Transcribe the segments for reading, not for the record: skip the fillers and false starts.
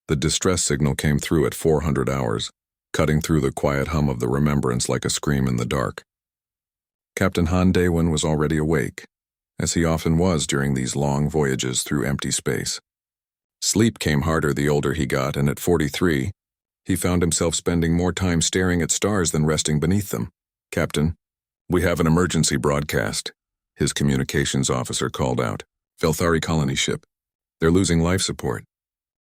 The distress signal came through at 400 hours, cutting through the quiet hum of the Remembrance like a scream in the dark. Captain Han Daewon was already awake, as he often was during these long voyages through empty space. Sleep came harder the older he got, and at 43, he found himself spending more time staring at stars than resting beneath them. "Captain, we have an emergency broadcast," his communications officer called out. "Velthari colony ship. They're losing life support.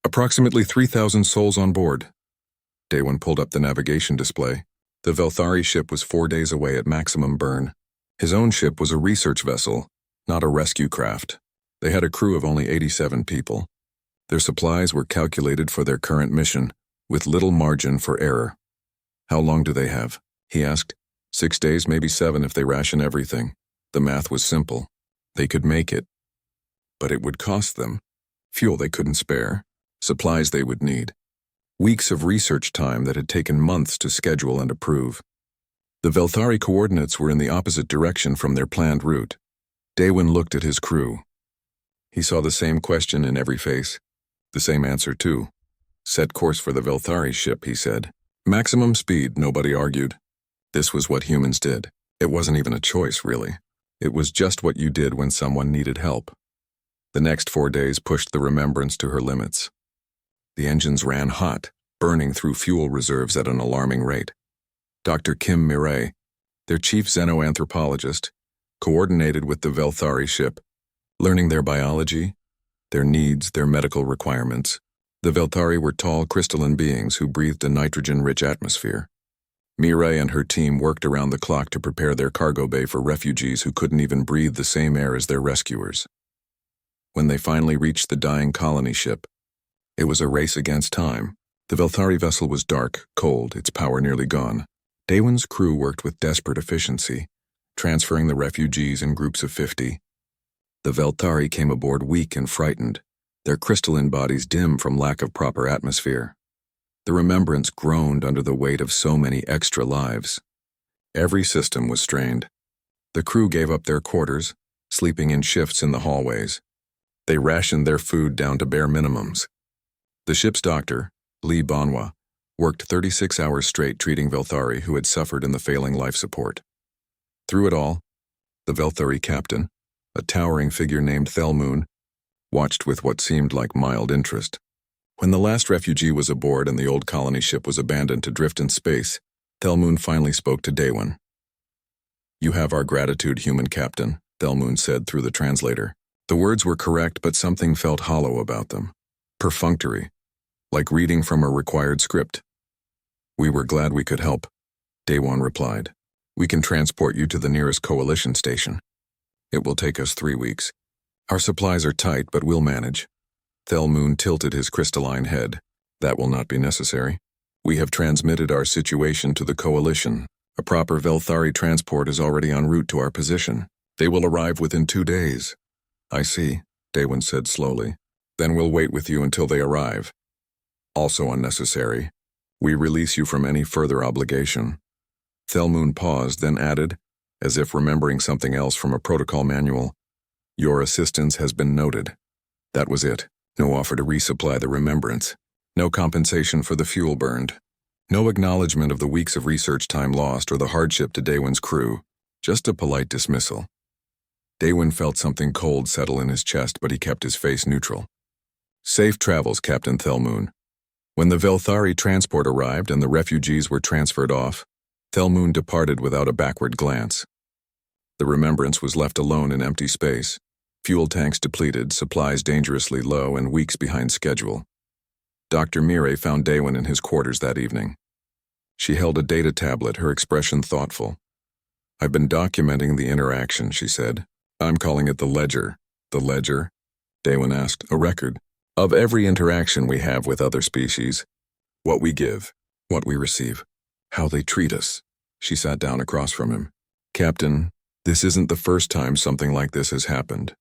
Approximately 3,000 souls on board." Daewon pulled up the navigation display. The Velthari ship was 4 days away at maximum burn. His own ship was a research vessel, not a rescue craft. They had a crew of only 87 people. Their supplies were calculated for their current mission, with little margin for error. "How long do they have?" he asked. 6 days, maybe 7 if they ration everything. The math was simple. They could make it. But it would cost them. Fuel they couldn't spare. Supplies they would need. Weeks of research time that had taken months to schedule and approve. The Velthari coordinates were in the opposite direction from their planned route. Daewon looked at his crew. He saw the same question in every face. The same answer, too. "Set course for the Velthari ship," he said. Maximum speed, nobody argued. This was what humans did. It wasn't even a choice, really. It was just what you did when someone needed help. The next 4 days pushed the Remembrance to her limits. The engines ran hot, burning through fuel reserves at an alarming rate. Dr. Kim Mireille, their chief xenoanthropologist, coordinated with the Velthari ship, learning their biology, their needs, their medical requirements. The Velthari were tall, crystalline beings who breathed a nitrogen-rich atmosphere. Mireille and her team worked around the clock to prepare their cargo bay for refugees who couldn't even breathe the same air as their rescuers. When they finally reached the dying colony ship, it was a race against time. The Velthari vessel was dark, cold, its power nearly gone. Daewon's crew worked with desperate efficiency, transferring the refugees in groups of 50. The Velthari came aboard weak and frightened, their crystalline bodies dim from lack of proper atmosphere. The Remembrance groaned under the weight of so many extra lives. Every system was strained. The crew gave up their quarters, sleeping in shifts in the hallways. They rationed their food down to bare minimums. The ship's doctor, Lee Bonwa, worked 36 hours straight treating Velthari who had suffered in the failing life support. Through it all, the Velthari captain, a towering figure named Thelmoon, watched with what seemed like mild interest. When the last refugee was aboard and the old colony ship was abandoned to drift in space, Thelmoon finally spoke to Daewon. "You have our gratitude, human captain," Thelmoon said through the translator. The words were correct, but something felt hollow about them. Perfunctory, like reading from a required script. "We were glad we could help," Daewon replied. "We can transport you to the nearest coalition station. It will take us 3 weeks. Our supplies are tight, but we'll manage." Thelmoon tilted his crystalline head. "That will not be necessary. We have transmitted our situation to the coalition. A proper Velthari transport is already en route to our position. They will arrive within 2 days. "I see," Daewon said slowly. "Then we'll wait with you until they arrive. Also unnecessary. We release you from any further obligation." Thelmoon paused, then added, as if remembering something else from a protocol manual, "Your assistance has been noted." That was it. No offer to resupply the Remembrance. No compensation for the fuel burned. No acknowledgement of the weeks of research time lost or the hardship to Daewon's crew. Just a polite dismissal. Daewon felt something cold settle in his chest, but he kept his face neutral. "Safe travels, Captain Thelmoon." When the Velthari transport arrived and the refugees were transferred off, Thelmoon departed without a backward glance. The Remembrance was left alone in empty space, fuel tanks depleted, supplies dangerously low, and weeks behind schedule. Dr. Mireille found Daewon in his quarters that evening. She held a data tablet, her expression thoughtful. "I've been documenting the interaction," she said. "I'm calling it the ledger." "The ledger?" Daewon asked. "A record of every interaction we have with other species. What we give, what we receive, how they treat us." She sat down across from him. "Captain, this isn't the first time something like this has happened.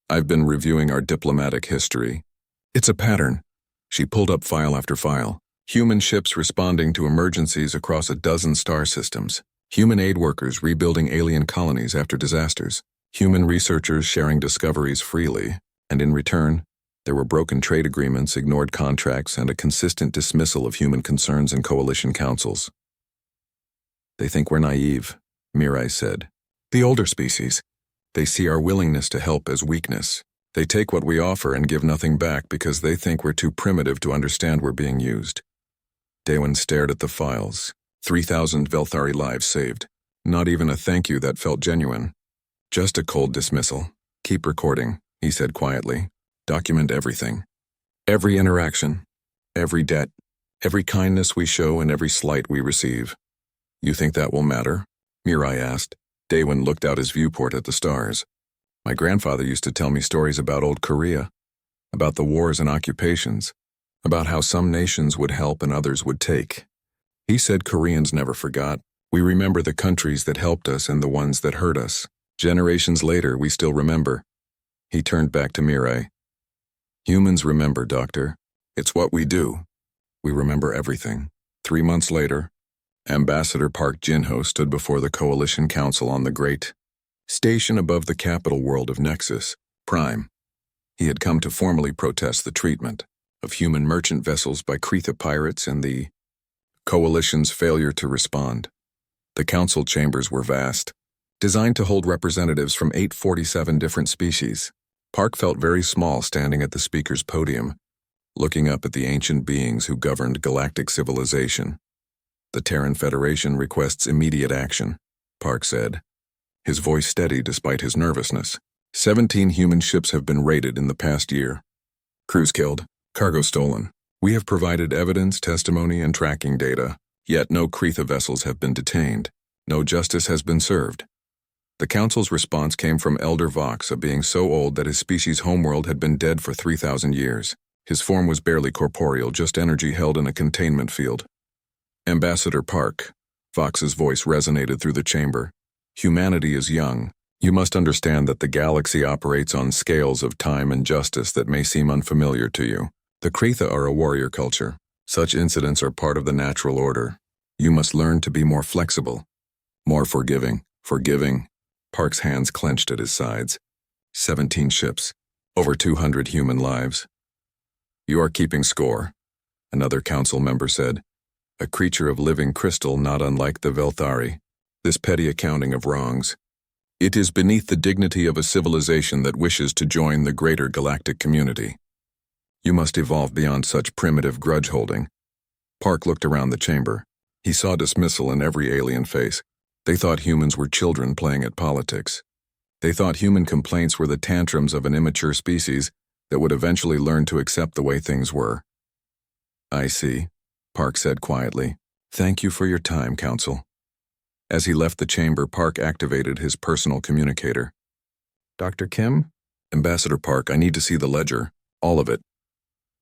I've been reviewing our diplomatic history. It's a pattern." She pulled up file after file. Human ships responding to emergencies across a dozen star systems. Human aid workers rebuilding alien colonies after disasters. Human researchers sharing discoveries freely, and in return, There were broken trade agreements, ignored contracts, and a consistent dismissal of human concerns in coalition councils. They think we're naive, Mirai said. The older species. They see our willingness to help as weakness. They take what we offer and give nothing back because they think we're too primitive to understand we're being used. Daewon stared at the files. 3,000 Velthari lives saved. Not even a thank you that felt genuine. Just a cold dismissal. Keep recording, he said quietly. Document everything. Every interaction. Every debt. Every kindness we show and every slight we receive. You think that will matter? Mirai asked. Daewon looked out his viewport at the stars. My grandfather used to tell me stories about old Korea, about the wars and occupations, about how some nations would help and others would take. He said Koreans never forgot. We remember the countries that helped us and the ones that hurt us. Generations later, we still remember. He turned back to Mirai. Humans remember, Doctor. It's what we do. We remember everything. 3 months later, Ambassador Park Jin-ho stood before the Coalition Council on the great station above the capital world of Nexus, Prime. He had come to formally protest the treatment of human merchant vessels by Kretha pirates and the Coalition's failure to respond. The council chambers were vast, designed to hold representatives from 847 different species. Park felt very small standing at the speaker's podium, looking up at the ancient beings who governed galactic civilization. The Terran Federation requests immediate action, Park said, his voice steady despite his nervousness. 17 human ships have been raided in the past year. Crews killed, cargo stolen. We have provided evidence, testimony, and tracking data, yet no Kretha vessels have been detained. No justice has been served. The Council's response came from Elder Vox, a being so old that his species' homeworld had been dead for 3,000 years. His form was barely corporeal, just energy held in a containment field. Ambassador Park, Vox's voice resonated through the chamber. Humanity is young. You must understand that the galaxy operates on scales of time and justice that may seem unfamiliar to you. The Kretha are a warrior culture. Such incidents are part of the natural order. You must learn to be more flexible, more forgiving. Forgiving. Park's hands clenched at his sides. 17 ships, over 200 human lives. You are keeping score, another council member said. A creature of living crystal not unlike the Velthari. This petty accounting of wrongs. It is beneath the dignity of a civilization that wishes to join the greater galactic community. You must evolve beyond such primitive grudge-holding. Park looked around the chamber. He saw dismissal in every alien face. They thought humans were children playing at politics. They thought human complaints were the tantrums of an immature species that would eventually learn to accept the way things were. I see, Park said quietly. Thank you for your time, Council. As he left the chamber, Park activated his personal communicator. Dr. Kim? Ambassador Park, I need to see the ledger. All of it.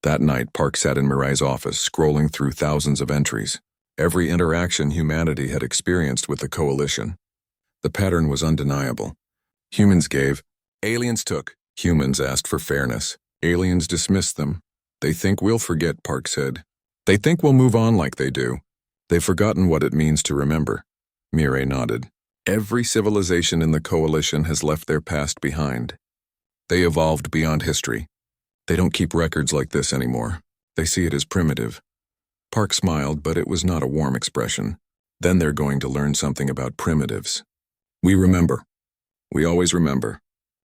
That night, Park sat in Mirai's office, scrolling through thousands of entries. Every interaction humanity had experienced with the Coalition. The pattern was undeniable. Humans gave. Aliens took. Humans asked for fairness. Aliens dismissed them. They think we'll forget, Park said. They think we'll move on like they do. They've forgotten what it means to remember. Mirai nodded. Every civilization in the Coalition has left their past behind. They evolved beyond history. They don't keep records like this anymore. They see it as primitive. Park smiled, but it was not a warm expression. Then they're going to learn something about primitives. We remember. We always remember.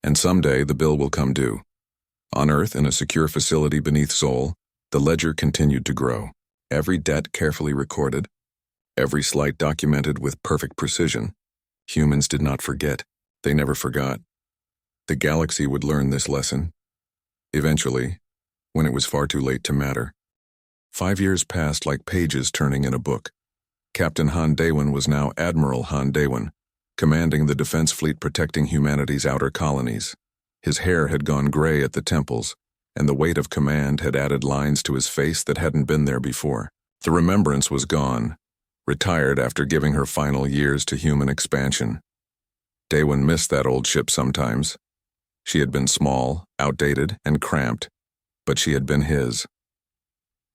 And someday the bill will come due. On Earth, in a secure facility beneath Sol, the ledger continued to grow. Every debt carefully recorded. Every slight documented with perfect precision. Humans did not forget. They never forgot. The galaxy would learn this lesson. Eventually, when it was far too late to matter. 5 years passed like pages turning in a book. Captain Han Daewon was now Admiral Han Daewon, commanding the defense fleet protecting humanity's outer colonies. His hair had gone gray at the temples, and the weight of command had added lines to his face that hadn't been there before. The remembrance was gone, retired after giving her final years to human expansion. Daewon missed that old ship sometimes. She had been small, outdated, and cramped, but she had been his.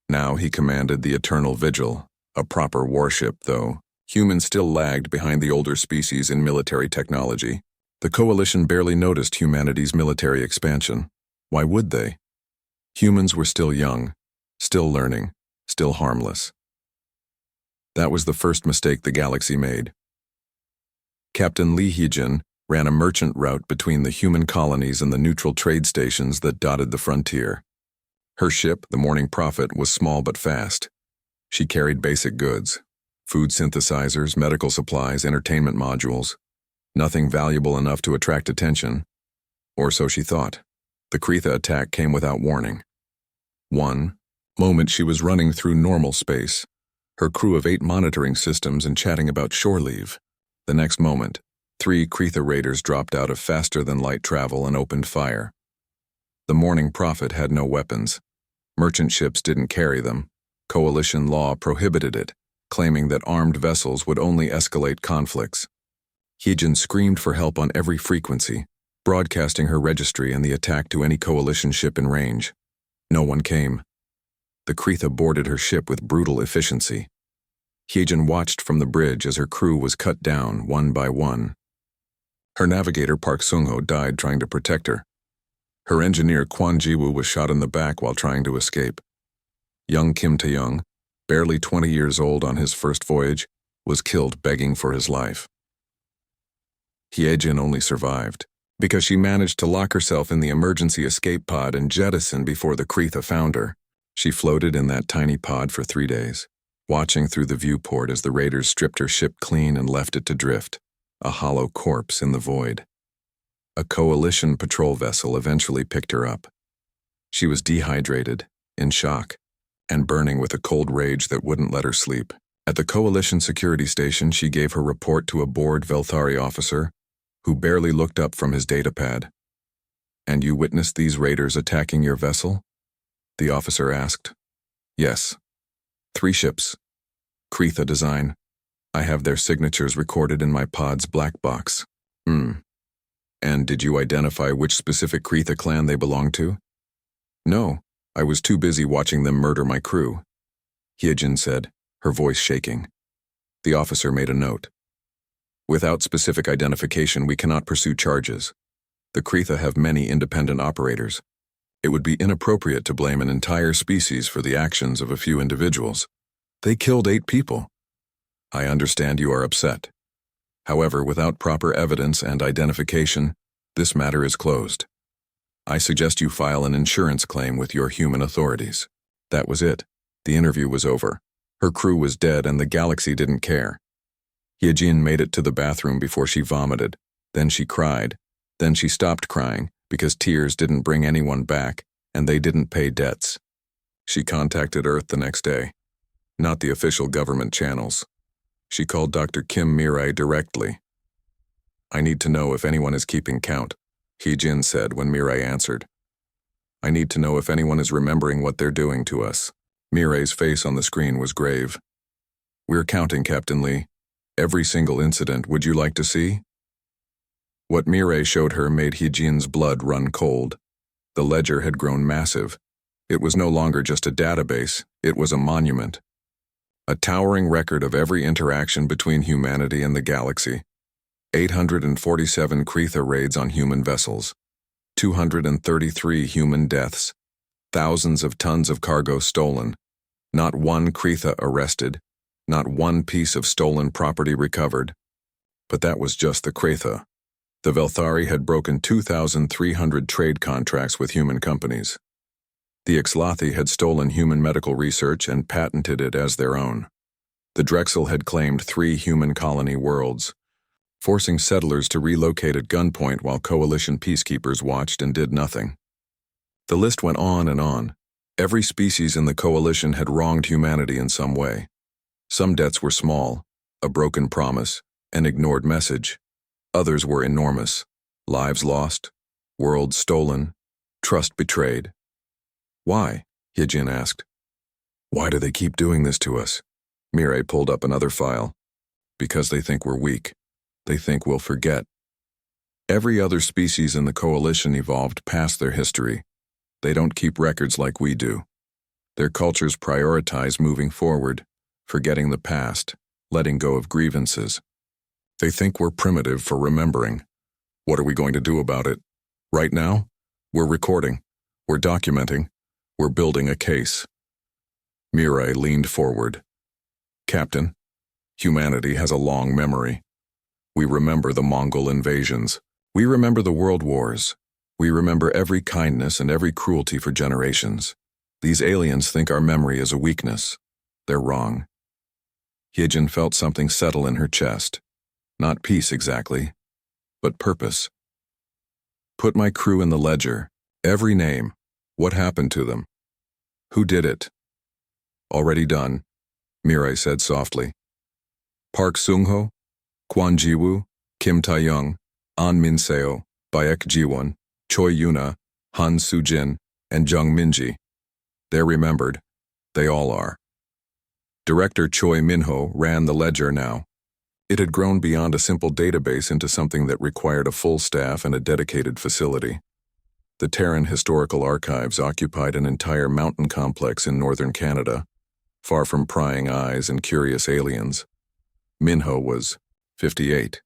Now he commanded the Eternal Vigil, a proper warship, though. Humans still lagged behind the older species in military technology. The Coalition barely noticed humanity's military expansion. Why would they? Humans were still young, still learning, still harmless. That was the first mistake the galaxy made. Captain Lee Hee-jin ran a merchant route between the human colonies and the neutral trade stations that dotted the frontier. Her ship, the Morning Prophet, was small but fast. She carried basic goods: food synthesizers, medical supplies, entertainment modules. Nothing valuable enough to attract attention. Or so she thought. The Kretha attack came without warning. One moment she was running through normal space, her crew of 8 monitoring systems and chatting about shore leave. The next moment, 3 Kretha raiders dropped out of faster-than-light travel and opened fire. The Morning Prophet had no weapons. Merchant ships didn't carry them. Coalition law prohibited it, claiming that armed vessels would only escalate conflicts. Hee-jin screamed for help on every frequency, broadcasting her registry and the attack to any coalition ship in range. No one came. The Kretha boarded her ship with brutal efficiency. Hee-jin watched from the bridge as her crew was cut down one by one. Her navigator Park Sung-ho died trying to protect her. Her engineer Kwon Ji-woo was shot in the back while trying to escape. Young Kim Tae-young, barely 20 years old on his first voyage, was killed begging for his life. Hee-jin only survived because she managed to lock herself in the emergency escape pod and jettison before the Kretha found her. She floated in that tiny pod for 3 days, watching through the viewport as the raiders stripped her ship clean and left it to drift, a hollow corpse in the void. A coalition patrol vessel eventually picked her up. She was dehydrated, in shock, and burning with a cold rage that wouldn't let her sleep. At the coalition security station, she gave her report to a bored Velthari officer, who barely looked up from his datapad. "And you witnessed these raiders attacking your vessel?" the officer asked. "Yes. 3 ships. Kretha design. I have their signatures recorded in my pod's black box." "And did you identify which specific Kretha clan they belonged to?" "No, I was too busy watching them murder my crew," Hee-jin said, her voice shaking. The officer made a note. "Without specific identification, we cannot pursue charges. The Kretha have many independent operators. It would be inappropriate to blame an entire species for the actions of a few individuals. They killed 8 people. I understand you are upset. However, without proper evidence and identification, this matter is closed. I suggest you file an insurance claim with your human authorities." That was it. The interview was over. Her crew was dead and the galaxy didn't care. Hee-jin made it to the bathroom before she vomited. Then she cried. Then she stopped crying because tears didn't bring anyone back and they didn't pay debts. She contacted Earth the next day. Not the official government channels. She called Dr. Kim Mirai directly. "I need to know if anyone is keeping count," Hee-jin said when Mirai answered. "I need to know if anyone is remembering what they're doing to us." Mirai's face on the screen was grave. "We're counting, Captain Lee. Every single incident. Would you like to see?" What Mirai showed her made Hee-jin's blood run cold. The ledger had grown massive. It was no longer just a database, it was a monument. A towering record of every interaction between humanity and the galaxy. 847 Kretha raids on human vessels. 233 human deaths. Thousands of tons of cargo stolen. Not one Kretha arrested. Not one piece of stolen property recovered. But that was just the Kretha. The Velthari had broken 2,300 trade contracts with human companies. The Ixlathi had stolen human medical research and patented it as their own. The Drexel had claimed 3 human colony worlds, forcing settlers to relocate at gunpoint while coalition peacekeepers watched and did nothing. The list went on and on. Every species in the coalition had wronged humanity in some way. Some debts were small, a broken promise, an ignored message. Others were enormous. Lives lost, worlds stolen, trust betrayed. "Why?" Hee-jin asked. "Why do they keep doing this to us?" Mirai pulled up another file. "Because they think we're weak. They think we'll forget." Every other species in the coalition evolved past their history. They don't keep records like we do. Their cultures prioritize moving forward, forgetting the past, letting go of grievances. They think we're primitive for remembering. What are we going to do about it? Right now, we're recording. We're documenting. We're building a case. Mirai leaned forward. Captain, humanity has a long memory. We remember the Mongol invasions. We remember the world wars. We remember every kindness and every cruelty for generations. These aliens think our memory is a weakness. They're wrong. Hyejin felt something settle in her chest. Not peace exactly, but purpose. Put my crew in the ledger. Every name. What happened to them? Who did it? Already done, Mirai said softly. Park Sung-ho, Kwon Ji-woo, Kim Tae-young, An Min-seo, Baek Ji-won, Choi Yuna, Han Soo-jin, and Jung Min-ji. They're remembered. They all are. Director Choi Min-ho ran the ledger now. It had grown beyond a simple database into something that required a full staff and a dedicated facility. The Terran Historical Archives occupied an entire mountain complex in northern Canada, far from prying eyes and curious aliens. Min-ho was 58,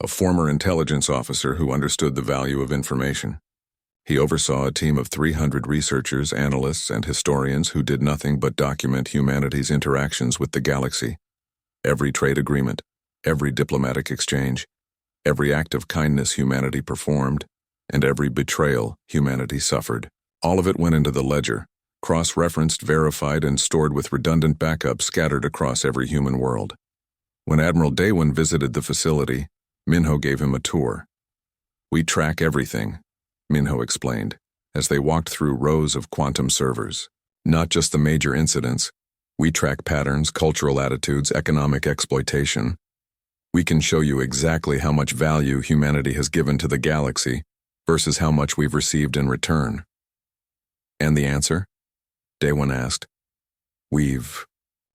a former intelligence officer who understood the value of information. He oversaw a team of 300 researchers, analysts, and historians who did nothing but document humanity's interactions with the galaxy. Every trade agreement, every diplomatic exchange, every act of kindness humanity performed, and every betrayal humanity suffered. All of it went into the ledger, cross-referenced, verified, and stored with redundant backups scattered across every human world. When Admiral Daewon visited the facility, Min-ho gave him a tour. We track everything, Min-ho explained, as they walked through rows of quantum servers. Not just the major incidents. We track patterns, cultural attitudes, economic exploitation. We can show you exactly how much value humanity has given to the galaxy versus how much we've received in return. And the answer? Daewon asked. We've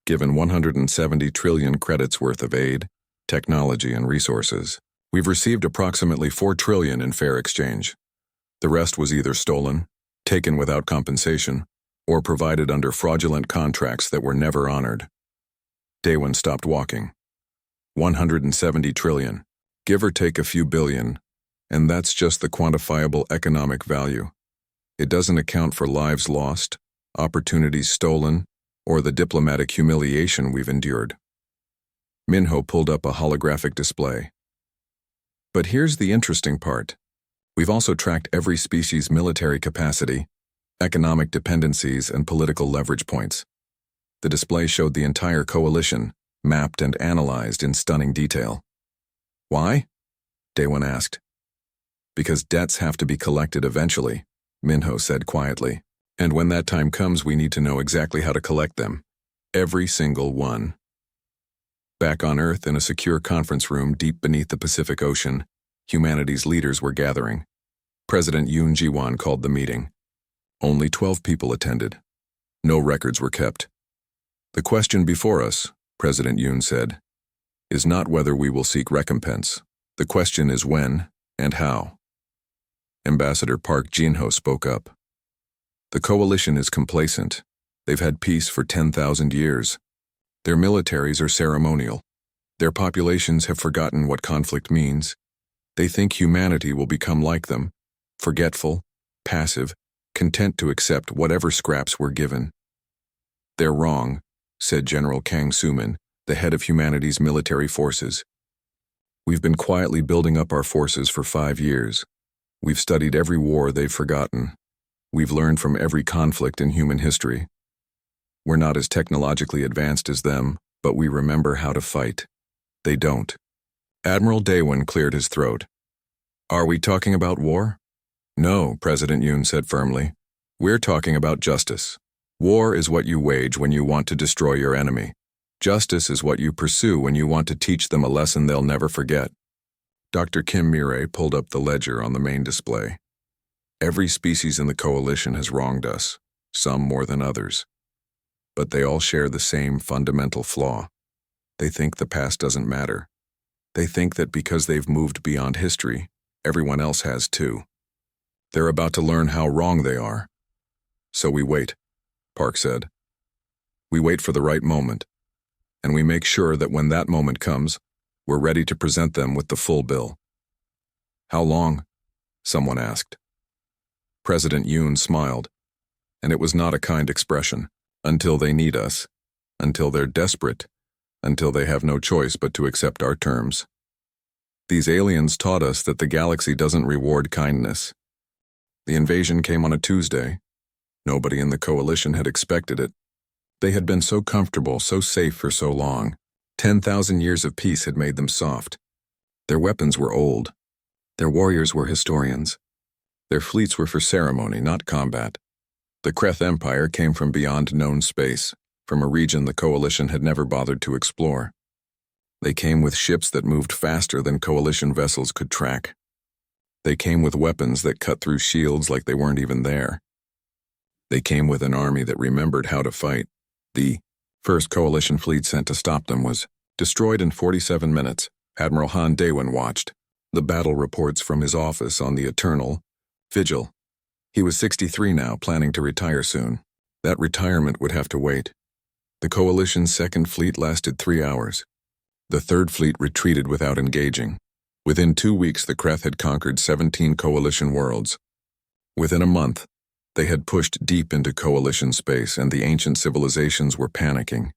given 170 trillion credits worth of aid, technology, and resources. We've received approximately 4 trillion in fair exchange. The rest was either stolen, taken without compensation, or provided under fraudulent contracts that were never honored. Daewon stopped walking. 170 trillion, give or take a few billion, and that's just the quantifiable economic value. It doesn't account for lives lost, opportunities stolen, or the diplomatic humiliation we've endured. Min-ho pulled up a holographic display. But here's the interesting part. We've also tracked every species' military capacity, economic dependencies, and political leverage points. The display showed the entire coalition, mapped and analyzed in stunning detail. Why? Daewon asked. Because debts have to be collected eventually, Min-ho said quietly. And when that time comes, we need to know exactly how to collect them. Every single one. Back on Earth, in a secure conference room deep beneath the Pacific Ocean, humanity's leaders were gathering. President Yoon Ji-won called the meeting. Only 12 people attended. No records were kept. The question before us, President Yoon said, is not whether we will seek recompense. The question is when and how. Ambassador Park Jin-ho spoke up. The coalition is complacent. They've had peace for 10,000 years. Their militaries are ceremonial. Their populations have forgotten what conflict means. They think humanity will become like them, forgetful, passive, content to accept whatever scraps we're given. They're wrong, said General Kang Soo-min, the head of humanity's military forces. We've been quietly building up our forces for 5 years. We've studied every war they've forgotten. We've learned from every conflict in human history. We're not as technologically advanced as them, but we remember how to fight. They don't. Admiral Daewon cleared his throat. Are we talking about war? No, President Yoon said firmly. We're talking about justice. War is what you wage when you want to destroy your enemy. Justice is what you pursue when you want to teach them a lesson they'll never forget. Dr. Kim Mirai pulled up the ledger on the main display. Every species in the coalition has wronged us, some more than others. But they all share the same fundamental flaw. They think the past doesn't matter. They think that because they've moved beyond history, everyone else has too. They're about to learn how wrong they are. So we wait, Park said. We wait for the right moment, and we make sure that when that moment comes, we're ready to present them with the full bill. How long? Someone asked. President Yoon smiled. and it was not a kind expression. Until they need us. Until they're desperate. Until they have no choice but to accept our terms. These aliens taught us that the galaxy doesn't reward kindness. The invasion came on a Tuesday. Nobody in the coalition had expected it. They had been so comfortable, so safe for so long. 10,000 years of peace had made them soft. Their weapons were old. Their warriors were historians. Their fleets were for ceremony, not combat. The Kreth Empire came from beyond known space, from a region the coalition had never bothered to explore. They came with ships that moved faster than coalition vessels could track. They came with weapons that cut through shields like they weren't even there. They came with an army that remembered how to fight. The first coalition fleet sent to stop them was destroyed in 47 minutes. Admiral Han Daewon watched the battle reports from his office on the Eternal Vigil. He was 63 now, planning to retire soon. That retirement would have to wait. The coalition's second fleet lasted 3 hours. The third fleet retreated without engaging. Within 2 weeks, the Kreth had conquered 17 coalition worlds. Within a month, they had pushed deep into coalition space, and the ancient civilizations were panicking.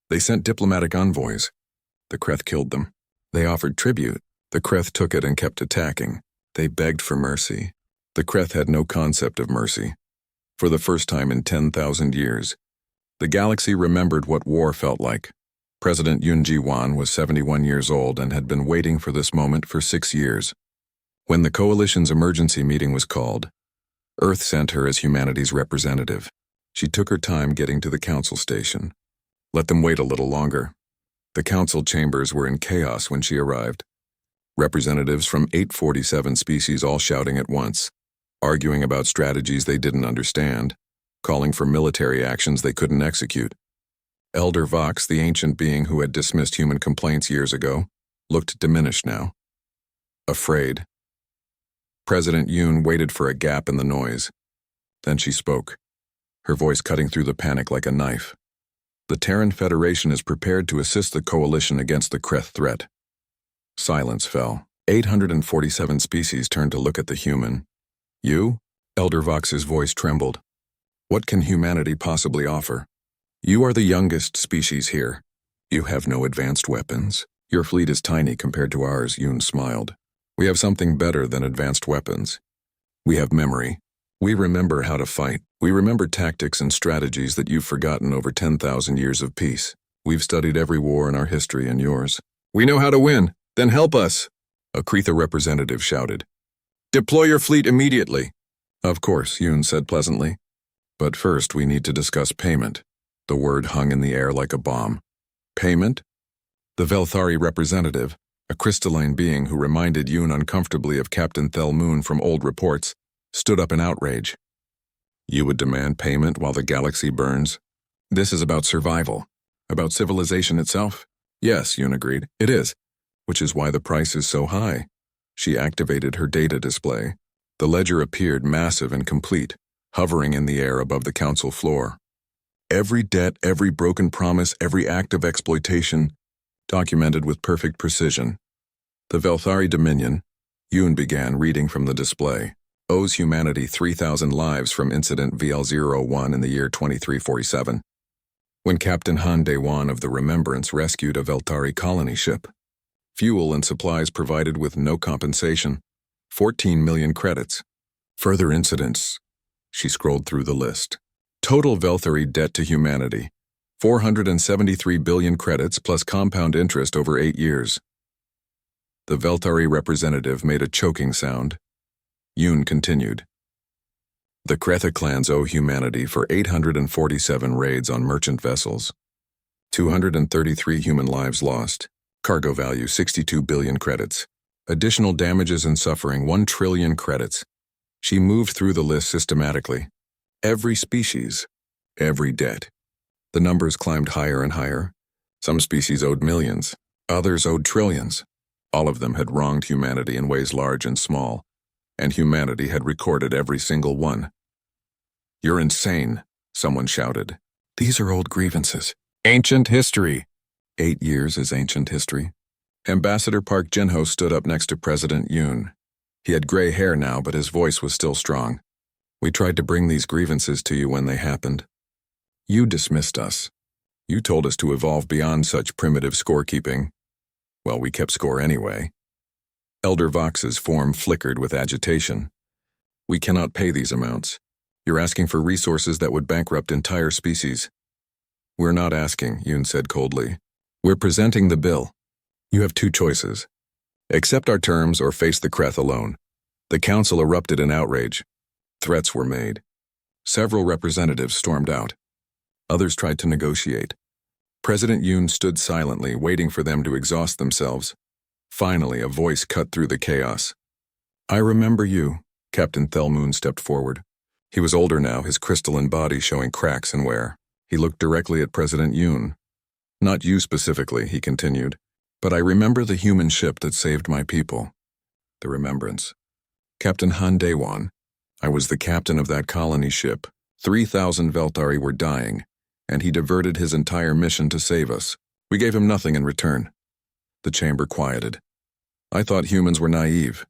They sent diplomatic envoys. The Kreth killed them. They offered tribute. The Kreth took it and kept attacking. They begged for mercy. The Kreth had no concept of mercy. For the first time in 10,000 years, the galaxy remembered what war felt like. President Yoon Ji-won was 71 years old and had been waiting for this moment for 6 years. When the coalition's emergency meeting was called, Earth sent her as humanity's representative. She took her time getting to the council station. Let them wait a little longer. The council chambers were in chaos when she arrived. Representatives from 847 species all shouting at once, arguing about strategies they didn't understand, calling for military actions they couldn't execute. Elder Vox, the ancient being who had dismissed human complaints years ago, looked diminished now. Afraid. President Yoon waited for a gap in the noise. Then she spoke, her voice cutting through the panic like a knife. The Terran Federation is prepared to assist the coalition against the Kreth threat. Silence fell. 847 species turned to look at the human. You? Elder Vox's voice trembled. What can humanity possibly offer? You are the youngest species here. You have no advanced weapons. Your fleet is tiny compared to ours, Yoon smiled. We have something better than advanced weapons. We have memory. We remember how to fight. We remember tactics and strategies that you've forgotten over 10,000 years of peace. We've studied every war in our history and yours. We know how to win. Then help us, a Kretha representative shouted. Deploy your fleet immediately. Of course, Yoon said pleasantly. But first we need to discuss payment. The word hung in the air like a bomb. Payment? The Velthari representative, a crystalline being who reminded Yoon uncomfortably of Captain Thel Moon from old reports, stood up in outrage. You would demand payment while the galaxy burns? This is about survival. About civilization itself? Yes, Yoon agreed. It is. Which is why the price is so high. She activated her data display. The ledger appeared massive and complete, hovering in the air above the council floor. Every debt, every broken promise, every act of exploitation, documented with perfect precision. The Velthari Dominion, Yoon began reading from the display, owes humanity 3,000 lives from incident VL-01 in the year 2347, when Captain Han Daewon of the Remembrance rescued a Velthari colony ship. Fuel and supplies provided with no compensation, 14 million credits. Further incidents. She scrolled through the list. Total Velthari debt to humanity, 473 billion credits plus compound interest over 8 years. The Velthari representative made a choking sound. Yoon continued. The Kretha clans owe humanity for 847 raids on merchant vessels. 233 human lives lost. Cargo value 62 billion credits. Additional damages and suffering 1 trillion credits. She moved through the list systematically. Every species, every debt. The numbers climbed higher and higher. Some species owed millions, others owed trillions. All of them had wronged humanity in ways large and small, and humanity had recorded every single one. You're insane, someone shouted. These are old grievances. Ancient history. 8 years is ancient history. Ambassador Park Jin-ho stood up next to President Yoon. He had gray hair now, but his voice was still strong. We tried to bring these grievances to you when they happened. You dismissed us. You told us to evolve beyond such primitive scorekeeping. Well, we kept score anyway. Elder Vox's form flickered with agitation. We cannot pay these amounts. You're asking for resources that would bankrupt entire species. We're not asking, Yoon said coldly. We're presenting the bill. You have two choices. Accept our terms or face the Kreth alone. The council erupted in outrage. Threats were made. Several representatives stormed out. Others tried to negotiate. President Yoon stood silently, waiting for them to exhaust themselves. Finally, a voice cut through the chaos. I remember you. Captain Thelmoon stepped forward. He was older now, his crystalline body showing cracks and wear. He looked directly at President Yoon. Not you specifically, he continued, but I remember the human ship that saved my people. The remembrance. Captain Han Daewon. I was the captain of that colony ship. 3,000 Veltari were dying, and he diverted his entire mission to save us. We gave him nothing in return. The chamber quieted. I thought humans were naive,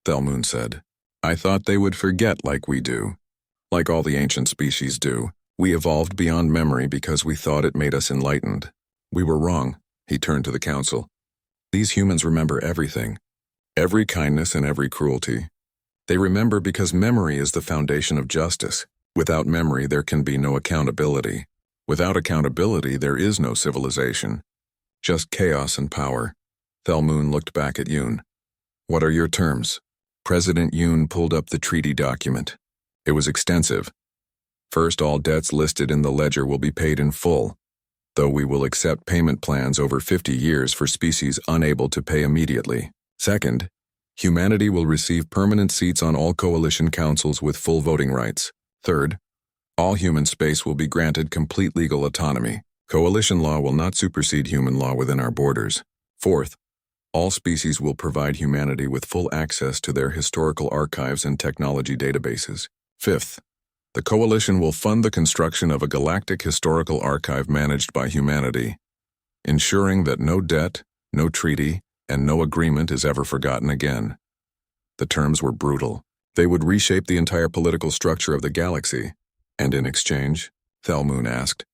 Thelmoon said. I thought they would forget like we do. Like all the ancient species do. We evolved beyond memory because we thought it made us enlightened. We were wrong, he turned to the council. These humans remember everything. Every kindness and every cruelty. They remember because memory is the foundation of justice. Without memory, there can be no accountability. Without accountability, there is no civilization. Just chaos and power. Thelmoon looked back at Yoon. What are your terms? President Yoon pulled up the treaty document. It was extensive. First, all debts listed in the ledger will be paid in full, though we will accept payment plans over 50 years for species unable to pay immediately. Second, humanity will receive permanent seats on all coalition councils with full voting rights. Third, all human space will be granted complete legal autonomy. Coalition law will not supersede human law within our borders. Fourth, all species will provide humanity with full access to their historical archives and technology databases. Fifth, the coalition will fund the construction of a galactic historical archive managed by humanity, ensuring that no debt, no treaty, and no agreement is ever forgotten again. The terms were brutal. They would reshape the entire political structure of the galaxy. And in exchange? Thelmoon asked.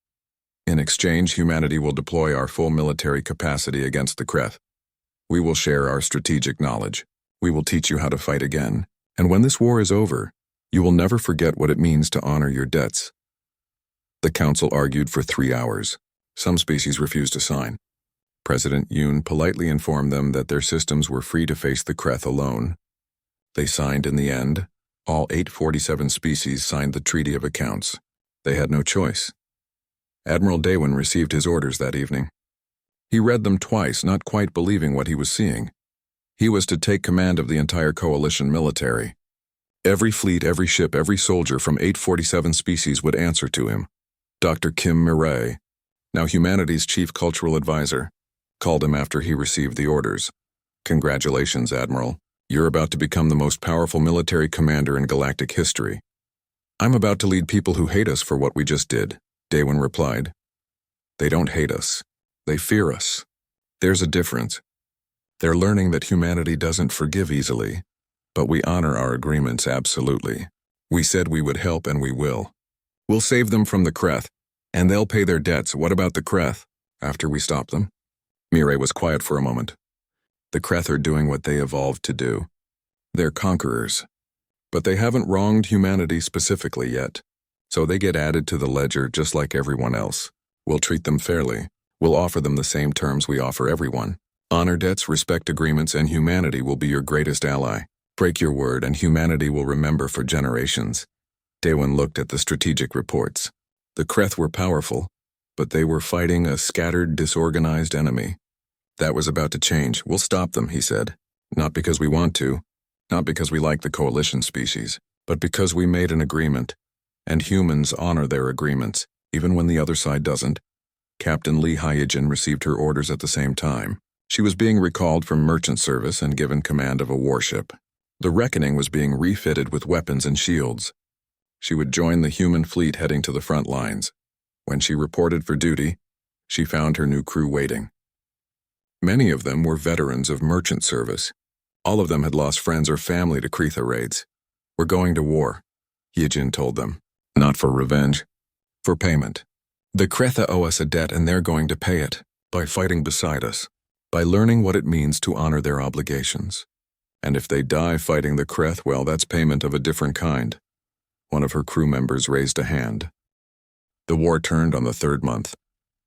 In exchange, humanity will deploy our full military capacity against the Kreth. We will share our strategic knowledge. We will teach you how to fight again. And when this war is over, you will never forget what it means to honor your debts. The council argued for 3 hours. Some species refused to sign. President Yoon politely informed them that their systems were free to face the Kreth alone. They signed in the end. All 847 species signed the Treaty of Accounts. They had no choice. Admiral Daewon received his orders that evening. He read them twice, not quite believing what he was seeing. He was to take command of the entire coalition military. Every fleet, every ship, every soldier from 847 species would answer to him. Dr. Kim Mireille, now humanity's chief cultural advisor, called him after he received the orders. Congratulations, Admiral. You're about to become the most powerful military commander in galactic history. I'm about to lead people who hate us for what we just did, Daewon replied. They don't hate us. They fear us. There's a difference. They're learning that humanity doesn't forgive easily, but we honor our agreements absolutely. We said we would help and we will. We'll save them from the Kreth, and they'll pay their debts. What about the Kreth, after we stop them? Mireille was quiet for a moment. The Kreth are doing what they evolved to do. They're conquerors. But they haven't wronged humanity specifically yet, so they get added to the ledger just like everyone else. We'll treat them fairly. We'll offer them the same terms we offer everyone. Honor debts, respect agreements, and humanity will be your greatest ally. Break your word and humanity will remember for generations. Daewon looked at the strategic reports. The Kreth were powerful, but they were fighting a scattered, disorganized enemy. That was about to change. We'll stop them, he said. Not because we want to, not because we like the coalition species, but because we made an agreement, and humans honor their agreements, even when the other side doesn't. Captain Lee Hyojin received her orders at the same time. She was being recalled from merchant service and given command of a warship. The Reckoning was being refitted with weapons and shields. She would join the human fleet heading to the front lines. When she reported for duty, she found her new crew waiting. Many of them were veterans of merchant service. All of them had lost friends or family to Kretha raids. We're going to war. Hyejin told them. Not for revenge. For payment. The Kretha owe us a debt and they're going to pay it. By fighting beside us. By learning what it means to honor their obligations. And if they die fighting the Kreth, well, that's payment of a different kind. One of her crew members raised a hand. The war turned on the third month.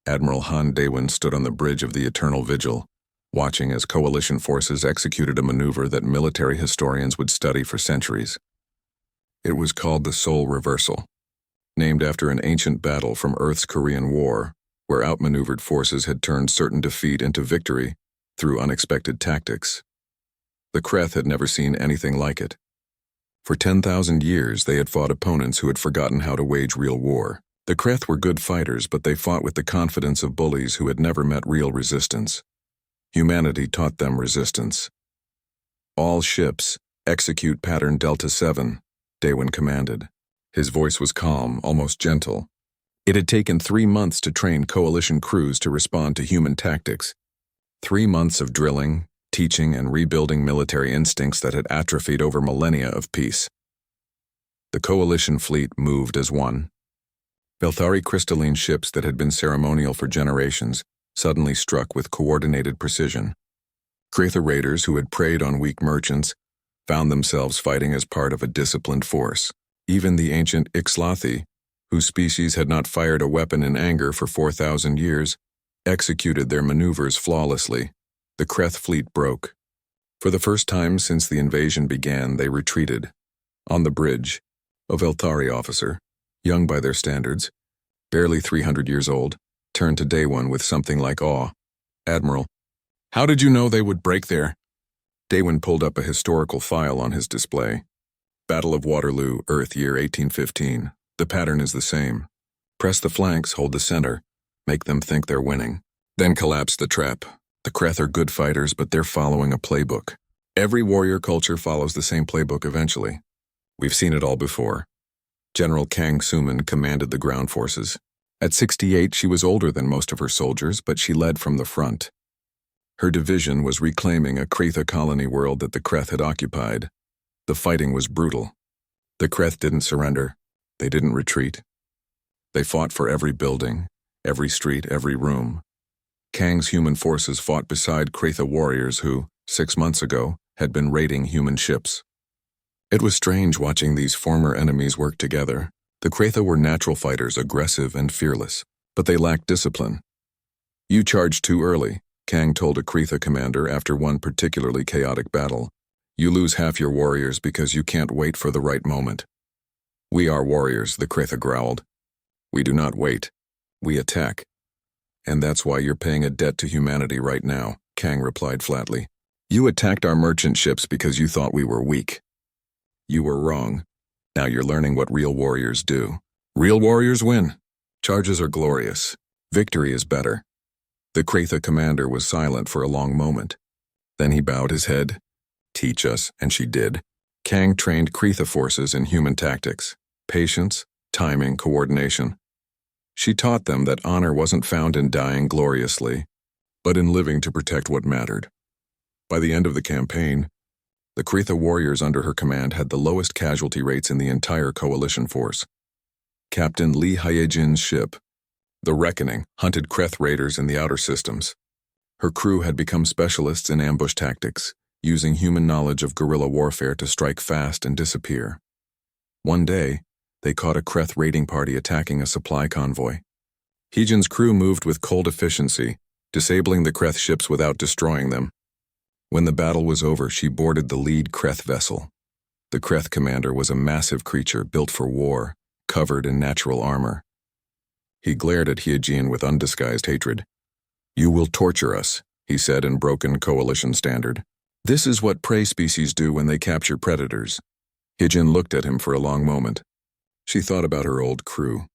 Admiral Han Daewon stood on the bridge of the Eternal Vigil, watching as coalition forces executed a maneuver that military historians would study for centuries. It was called the Seoul Reversal, named after an ancient battle from Earth's Korean War, where outmaneuvered forces had turned certain defeat into victory through unexpected tactics. The Kreth had never seen anything like it. For 10,000 years, they had fought opponents who had forgotten how to wage real war. The Kreth were good fighters, but they fought with the confidence of bullies who had never met real resistance. Humanity taught them resistance. All ships, execute pattern Delta 7, Daewon commanded. His voice was calm, almost gentle. It had taken 3 months to train coalition crews to respond to human tactics. 3 months of drilling, teaching, and rebuilding military instincts that had atrophied over millennia of peace. The coalition fleet moved as one. Belthari crystalline ships that had been ceremonial for generations suddenly struck with coordinated precision. Kretha raiders who had preyed on weak merchants found themselves fighting as part of a disciplined force. Even the ancient Ixlathi, whose species had not fired a weapon in anger for 4,000 years, executed their maneuvers flawlessly. The Kreth fleet broke. For the first time since the invasion began, they retreated. On the bridge, a Velthari officer, young by their standards, barely 300 years old, turned to Daewon with something like awe. Admiral, how did you know they would break there? Daewon pulled up a historical file on his display. Battle of Waterloo, Earth year 1815. The pattern is the same. Press the flanks, hold the center, make them think they're winning. Then collapse the trap. The Kreth are good fighters, but they're following a playbook. Every warrior culture follows the same playbook eventually. We've seen it all before. General Kang Suman commanded the ground forces. At 68, she was older than most of her soldiers, but she led from the front. Her division was reclaiming a Kretha colony world that the Kreth had occupied. The fighting was brutal. The Kreth didn't surrender. They didn't retreat. They fought for every building, every street, every room. Kang's human forces fought beside Kretha warriors who, 6 months ago, had been raiding human ships. It was strange watching these former enemies work together. The Kretha were natural fighters, aggressive and fearless, but they lacked discipline. You charged too early, Kang told a Kretha commander after one particularly chaotic battle. You lose half your warriors because you can't wait for the right moment. We are warriors, the Kretha growled. We do not wait. We attack. And that's why you're paying a debt to humanity right now, Kang replied flatly. You attacked our merchant ships because you thought we were weak. You were wrong. Now you're learning what real warriors do. Real warriors win. Charges are glorious. Victory is better. The Kretha commander was silent for a long moment. Then he bowed his head. Teach us, and she did. Kang trained Kretha forces in human tactics, patience, timing, coordination. She taught them that honor wasn't found in dying gloriously, but in living to protect what mattered. By the end of the campaign, the Kretha warriors under her command had the lowest casualty rates in the entire coalition force. Captain Lee Hyejin's ship, the Reckoning, hunted Kreth raiders in the outer systems. Her crew had become specialists in ambush tactics, using human knowledge of guerrilla warfare to strike fast and disappear. One day, they caught a Kreth raiding party attacking a supply convoy. Hyejin's crew moved with cold efficiency, disabling the Kreth ships without destroying them. When the battle was over, she boarded the lead Kreth vessel. The Kreth commander was a massive creature built for war, covered in natural armor. He glared at Hyejin with undisguised hatred. You will torture us, he said in broken coalition standard. This is what prey species do when they capture predators. Hyejin looked at him for a long moment. She thought about her old crew.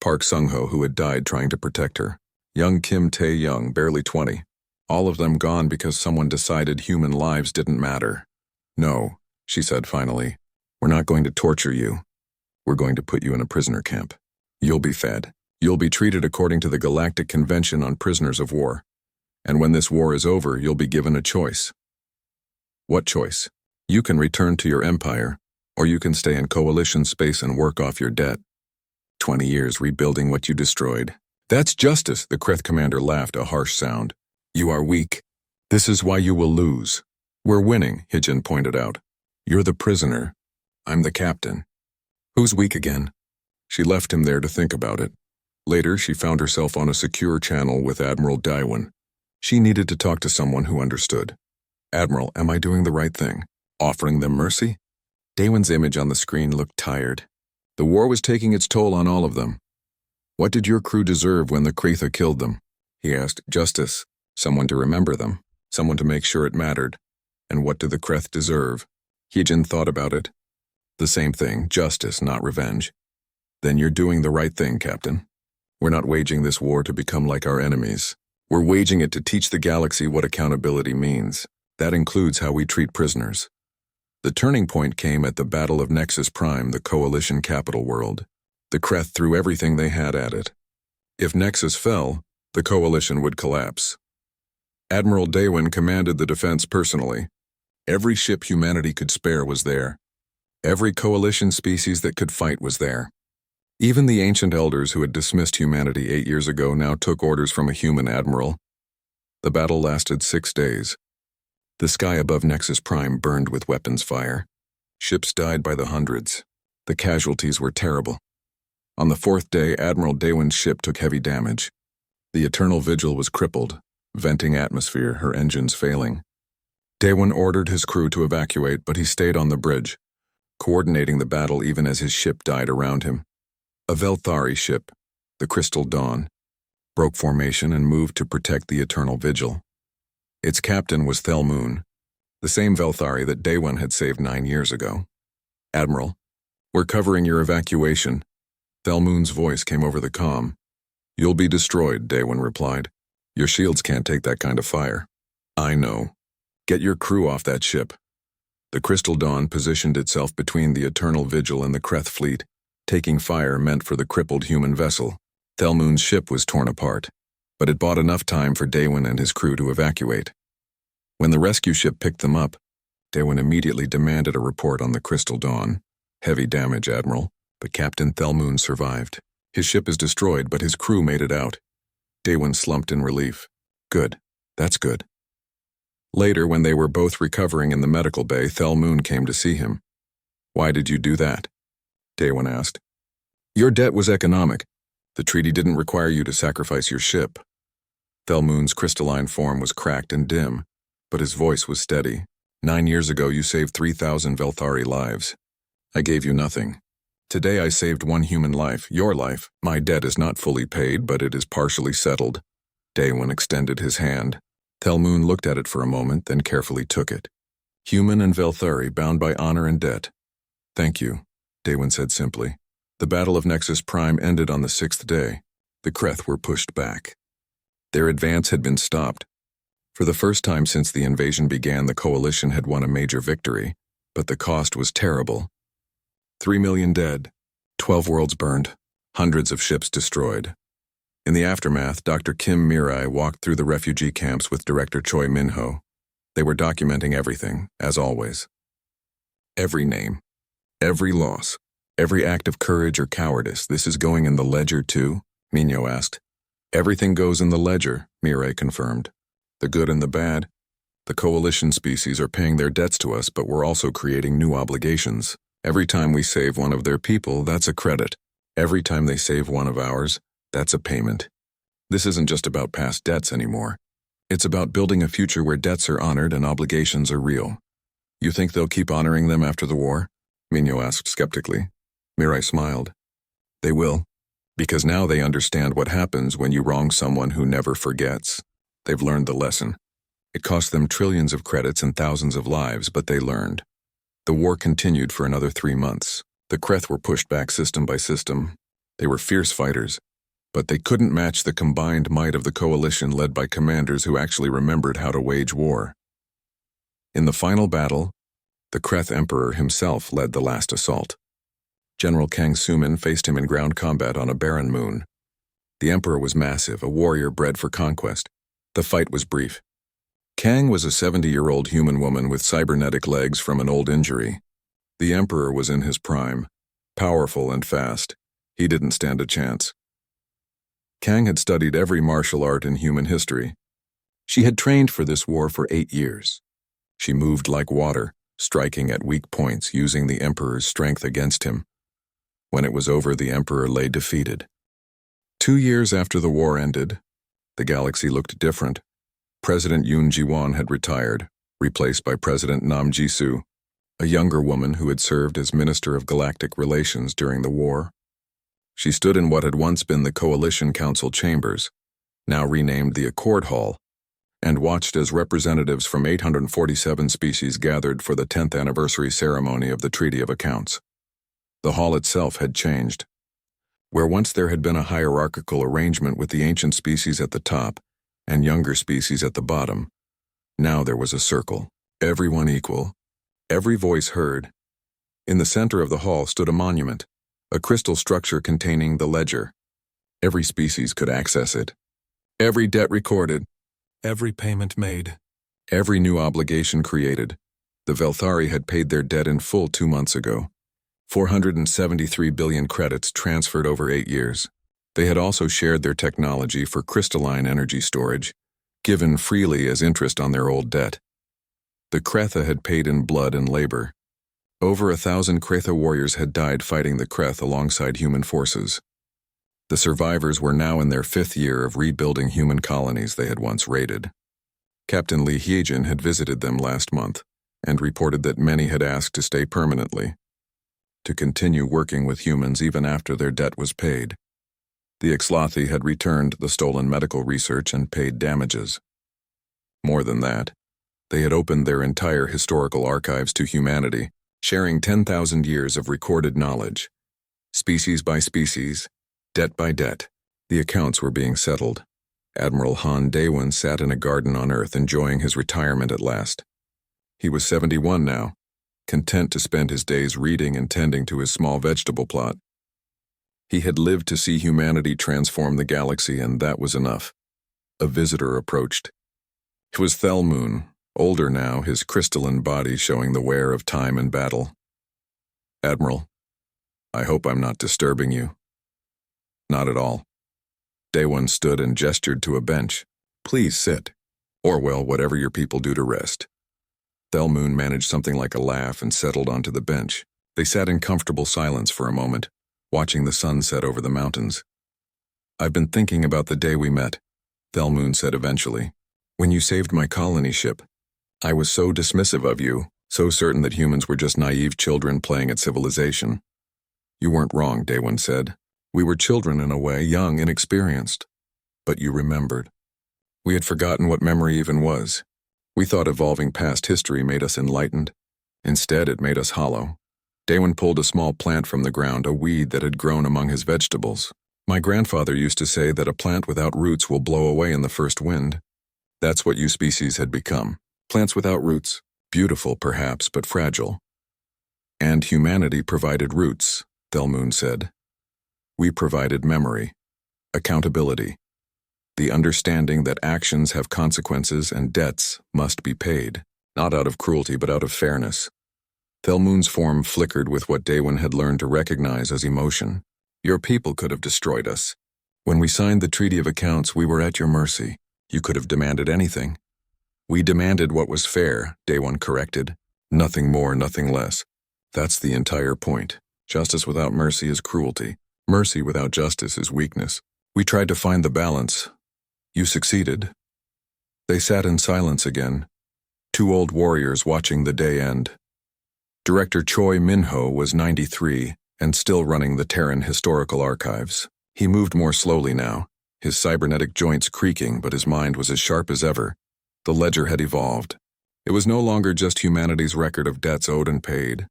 Park Sung-ho, who had died trying to protect her. Young Kim Tae-young, barely 20. All of them gone because someone decided human lives didn't matter. No, she said finally. We're not going to torture you. We're going to put you in a prisoner camp. You'll be fed. You'll be treated according to the Galactic Convention on Prisoners of War. And when this war is over, you'll be given a choice. What choice? You can return to your empire, Or you can stay in Coalition space and work off your debt. 20 years rebuilding what you destroyed. That's justice, the Kreth commander laughed, a harsh sound. You are weak. This is why you will lose. We're winning, Hijin pointed out. You're the prisoner. I'm the captain. Who's weak again? She left him there to think about it. Later, she found herself on a secure channel with Admiral Daewon. She needed to talk to someone who understood. Admiral, am I doing the right thing? Offering them mercy? Daewon's image on the screen looked tired. The war was taking its toll on all of them. What did your crew deserve when the Kretha killed them? He asked. Justice. Someone to remember them. Someone to make sure it mattered. And what do the Kreth deserve? Hijin thought about it. The same thing, justice, not revenge. Then you're doing the right thing, Captain. We're not waging this war to become like our enemies. We're waging it to teach the galaxy what accountability means. That includes how we treat prisoners. The turning point came at the Battle of Nexus Prime, the Coalition capital world. The Kreth threw everything they had at it. If Nexus fell, the Coalition would collapse. Admiral Daewon commanded the defense personally. Every ship humanity could spare was there. Every Coalition species that could fight was there. Even the ancient elders who had dismissed humanity 8 years ago now took orders from a human admiral. The battle lasted 6 days. The sky above Nexus Prime burned with weapons fire. Ships died by the hundreds. The casualties were terrible. On the 4th day, Admiral Daewon's ship took heavy damage. The Eternal Vigil was crippled, venting atmosphere, her engines failing. Daewon ordered his crew to evacuate, but he stayed on the bridge, coordinating the battle even as his ship died around him. A Velthari ship, the Crystal Dawn, broke formation and moved to protect the Eternal Vigil. Its captain was Thelmoon, the same Velthari that Daewon had saved 9 years ago. Admiral, we're covering your evacuation. Thelmoon's voice came over the comm. You'll be destroyed, Daewon replied. Your shields can't take that kind of fire. I know. Get your crew off that ship. The Crystal Dawn positioned itself between the Eternal Vigil and the Kreth fleet. Taking fire meant for the crippled human vessel. Thelmoon's ship was torn apart, but it bought enough time for Daewon and his crew to evacuate. When the rescue ship picked them up, Daewon immediately demanded a report on the Crystal Dawn. Heavy damage, Admiral, but Captain Thelmoon survived. His ship is destroyed, but his crew made it out. Daewon slumped in relief. Good. That's good. Later, when they were both recovering in the medical bay, Thelmoon came to see him. Why did you do that? Daewon asked. Your debt was economic. The treaty didn't require you to sacrifice your ship. Thelmoon's crystalline form was cracked and dim, but his voice was steady. 9 years ago, you saved 3,000 Velthari lives. I gave you nothing. Today I saved 1 human life, your life. My debt is not fully paid, but it is partially settled. Daewon extended his hand. Thelmoon looked at it for a moment, then carefully took it. Human and Velthari bound by honor and debt. Thank you, Daewon said simply. The Battle of Nexus Prime ended on the 6th day. The Kreth were pushed back. Their advance had been stopped. For the first time since the invasion began, the Coalition had won a major victory, but the cost was terrible. 3 million dead, 12 worlds burned, hundreds of ships destroyed. In the aftermath, Dr. Kim Mirai walked through the refugee camps with Director Choi Minho. They were documenting everything, as always. Every name, every loss, every act of courage or cowardice. This is going in the ledger too? Minho asked. Everything goes in the ledger, Mirai confirmed. The good and the bad. The Coalition species are paying their debts to us, but we're also creating new obligations. Every time we save one of their people, that's a credit. Every time they save one of ours, that's a payment. This isn't just about past debts anymore. It's about building a future where debts are honored and obligations are real. You think they'll keep honoring them after the war? Minho asked skeptically. Mirai smiled. They will, because now they understand what happens when you wrong someone who never forgets. They've learned the lesson. It cost them trillions of credits and thousands of lives, but they learned. The war continued for another 3 months. The Kreth were pushed back system by system. They were fierce fighters, but they couldn't match the combined might of the Coalition led by commanders who actually remembered how to wage war. In the final battle, the Kreth Emperor himself led the last assault. General Kang Sumin faced him in ground combat on a barren moon. The Emperor was massive, a warrior bred for conquest. The fight was brief. Kang was a 70-year-old human woman with cybernetic legs from an old injury. The Emperor was in his prime, powerful and fast. He didn't stand a chance. Kang had studied every martial art in human history. She had trained for this war for 8 years. She moved like water, striking at weak points, using the Emperor's strength against him. When it was over, the Emperor lay defeated. 2 years after the war ended, the galaxy looked different. President Yoon Ji-won had retired, replaced by President Nam Ji-soo, a younger woman who had served as Minister of Galactic Relations during the war. She stood in what had once been the Coalition Council chambers, now renamed the Accord Hall, and watched as representatives from 847 species gathered for the 10th anniversary ceremony of the Treaty of Accounts. The hall itself had changed. Where once there had been a hierarchical arrangement with the ancient species at the top and younger species at the bottom, now there was a circle, everyone equal, every voice heard. In the center of the hall stood a monument, a crystal structure containing the ledger. Every species could access it. Every debt recorded, every payment made, every new obligation created. The Velthari had paid their debt in full 2 months ago. 473 billion credits transferred over 8 years. They had also shared their technology for crystalline energy storage, given freely as interest on their old debt. The Kretha had paid in blood and labor. Over 1,000 Kretha warriors had died fighting the Kreth alongside human forces. The survivors were now in their 5th year of rebuilding human colonies they had once raided. Captain Lee Hyejin had visited them last month and reported that many had asked to stay permanently, to continue working with humans even after their debt was paid. The Ixlathi had returned the stolen medical research and paid damages. More than that, they had opened their entire historical archives to humanity, sharing 10,000 years of recorded knowledge. Species by species, debt by debt, the accounts were being settled. Admiral Han Daewon sat in a garden on Earth enjoying his retirement at last. He was 71 now, content to spend his days reading and tending to his small vegetable plot. He had lived to see humanity transform the galaxy, and that was enough. A visitor approached. It was Thelmoon, older now, his crystalline body showing the wear of time and battle. "Admiral, I hope I'm not disturbing you." "Not at all." Daewon stood and gestured to a bench. "Please sit. Or, well, whatever your people do to rest." Thelmoon managed something like a laugh and settled onto the bench. They sat in comfortable silence for a moment, watching the sun set over the mountains. "I've been thinking about the day we met," Thelmoon said eventually. "When you saved my colony ship, I was so dismissive of you, so certain that humans were just naive children playing at civilization." "You weren't wrong," Daewon said. "We were children in a way, young, inexperienced. But you remembered. We had forgotten what memory even was. We thought evolving past history made us enlightened. Instead, it made us hollow." Daewon pulled a small plant from the ground, a weed that had grown among his vegetables. "My grandfather used to say that a plant without roots will blow away in the first wind. That's what you species had become. Plants without roots. Beautiful, perhaps, but fragile." "And humanity provided roots," Thelmoon said. "We provided memory, accountability, the understanding that actions have consequences and debts must be paid, not out of cruelty but out of fairness." Thelmoon's form flickered with what Daewon had learned to recognize as emotion. "Your people could have destroyed us. When we signed the Treaty of Accounts, we were at your mercy. You could have demanded anything." "We demanded what was fair," Daewon corrected. "Nothing more, nothing less. That's the entire point. Justice without mercy is cruelty. Mercy without justice is weakness. We tried to find the balance. You succeeded." They sat in silence again, 2 old warriors watching the day end. Director Choi Min-ho was 93 and still running the Terran Historical Archives. He moved more slowly now, his cybernetic joints creaking, but his mind was as sharp as ever. The ledger had evolved. It was no longer just humanity's record of debts owed and paid.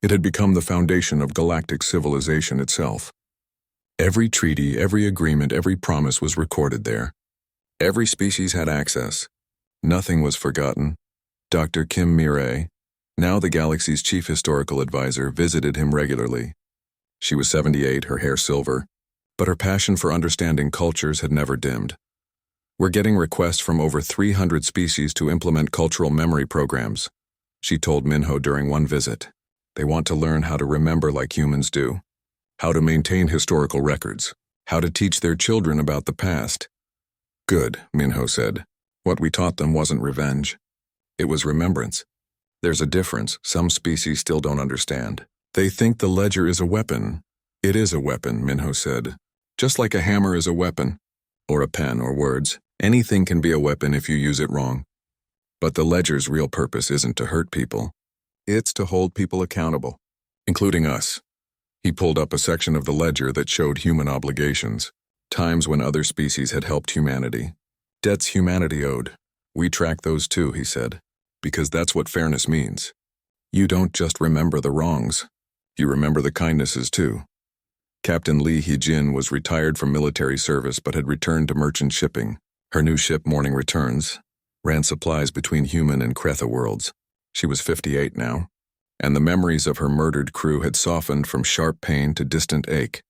It had become the foundation of galactic civilization itself. Every treaty, every agreement, every promise was recorded there. Every species had access. Nothing was forgotten. Dr. Kim Mireille, now the galaxy's chief historical advisor, visited him regularly. She was 78, her hair silver, but her passion for understanding cultures had never dimmed. "We're getting requests from over 300 species to implement cultural memory programs," she told Minho during one visit. They want to learn how to remember like humans do, how to maintain historical records, how to teach their children about the past. Good, Minho said. What we taught them wasn't revenge. It was remembrance. There's a difference some species still don't understand. They think the ledger is a weapon. It is a weapon, Minho said. Just like a hammer is a weapon, or a pen or words. Anything can be a weapon if you use it wrong. But the ledger's real purpose isn't to hurt people. It's to hold people accountable, including us. He pulled up a section of the ledger that showed human obligations, times when other species had helped humanity. Debts humanity owed. We track those too, he said, because that's what fairness means. You don't just remember the wrongs. You remember the kindnesses too. Captain Lee Hee-jin was retired from military service but had returned to merchant shipping. Her new ship, Morning Returns, ran supplies between human and Kretha worlds. She was 58 now, and the memories of her murdered crew had softened from sharp pain to distant ache.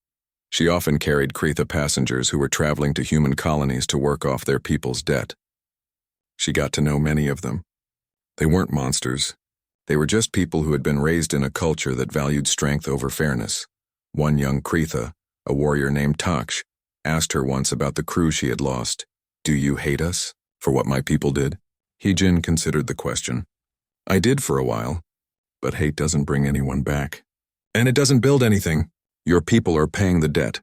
She often carried Kretha passengers who were traveling to human colonies to work off their people's debt. She got to know many of them. They weren't monsters. They were just people who had been raised in a culture that valued strength over fairness. One young Kretha, a warrior named Taksh, asked her once about the crew she had lost. Do you hate us for what my people did? Hee-jin considered the question. I did for a while, but hate doesn't bring anyone back. And it doesn't build anything. Your people are paying the debt.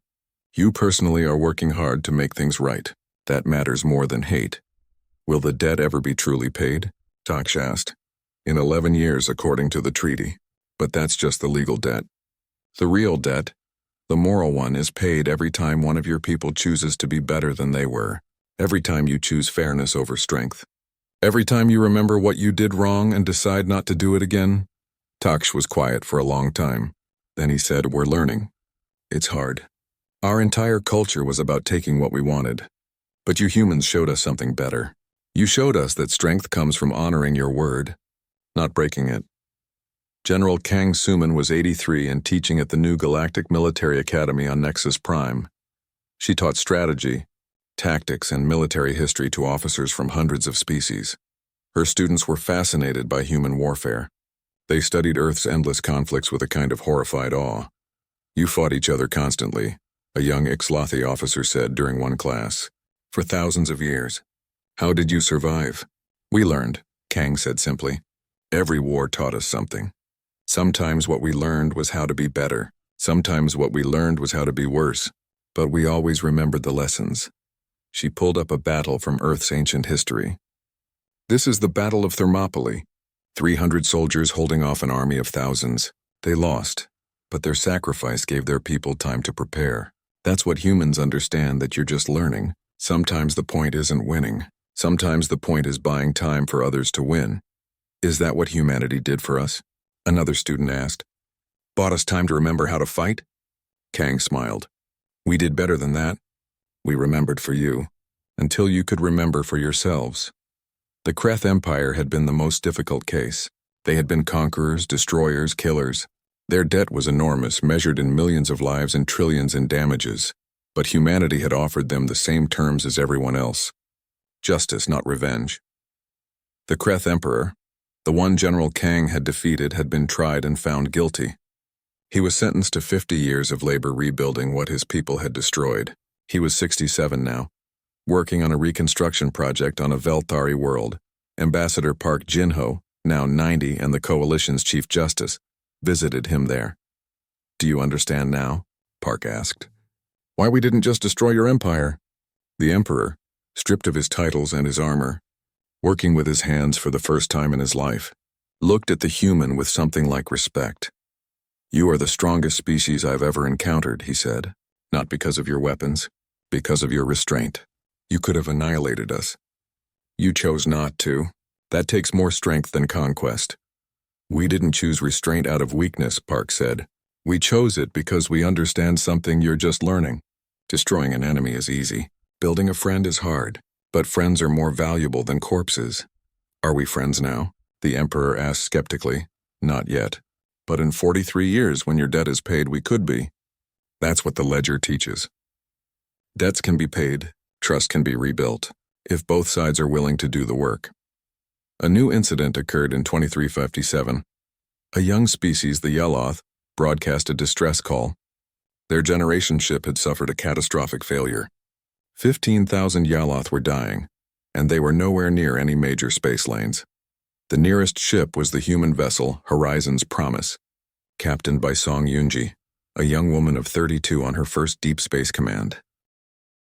You personally are working hard to make things right. That matters more than hate. Will the debt ever be truly paid? Taksh asked. In 11 years, according to the treaty. But that's just the legal debt. The real debt, the moral one, is paid every time one of your people chooses to be better than they were. Every time you choose fairness over strength. Every time you remember what you did wrong and decide not to do it again. Taksh was quiet for a long time. Then he said, we're learning. It's hard. Our entire culture was about taking what we wanted. But you humans showed us something better. You showed us that strength comes from honoring your word, not breaking it. General Kang Suman was 83 and teaching at the new Galactic Military Academy on Nexus Prime. She taught strategy, tactics, and military history to officers from hundreds of species. Her students were fascinated by human warfare. They studied Earth's endless conflicts with a kind of horrified awe. You fought each other constantly, a young Ixlathi officer said during one class. For thousands of years. How did you survive? We learned, Kang said simply. Every war taught us something. Sometimes what we learned was how to be better. Sometimes what we learned was how to be worse. But we always remembered the lessons. She pulled up a battle from Earth's ancient history. This is the Battle of Thermopylae. 300 soldiers holding off an army of thousands. They lost, but their sacrifice gave their people time to prepare. That's what humans understand, that you're just learning. Sometimes the point isn't winning. Sometimes the point is buying time for others to win. Is that what humanity did for us? Another student asked. Bought us time to remember how to fight? Kang smiled. We did better than that. We remembered for you, until you could remember for yourselves. The Kreth Empire had been the most difficult case. They had been conquerors, destroyers, killers. Their debt was enormous, measured in millions of lives and trillions in damages. But humanity had offered them the same terms as everyone else. Justice, not revenge. The Kreth Emperor, the one General Kang had defeated, had been tried and found guilty. He was sentenced to 50 years of labor rebuilding what his people had destroyed. He was 67 now, working on a reconstruction project on a Velthari world. Ambassador Park Jin-ho, now 90 and the Coalition's Chief Justice, visited him there. Do you understand now? Park asked. Why we didn't just destroy your empire? The Emperor, stripped of his titles and his armor, working with his hands for the first time in his life, looked at the human with something like respect. You are the strongest species I've ever encountered, he said, not because of your weapons, because of your restraint. You could have annihilated us. You chose not to. That takes more strength than conquest. We didn't choose restraint out of weakness, Park said. We chose it because we understand something you're just learning. Destroying an enemy is easy. Building a friend is hard. But friends are more valuable than corpses. Are we friends now? The Emperor asked skeptically. Not yet. But in 43 years, when your debt is paid, we could be. That's what the ledger teaches. Debts can be paid, trust can be rebuilt, if both sides are willing to do the work. A new incident occurred in 2357. A young species, the Yeloth, broadcast a distress call. Their generation ship had suffered a catastrophic failure. 15,000 Yeloth were dying, and they were nowhere near any major space lanes. The nearest ship was the human vessel Horizon's Promise, captained by Song Yunji, a young woman of 32 on her first deep space command.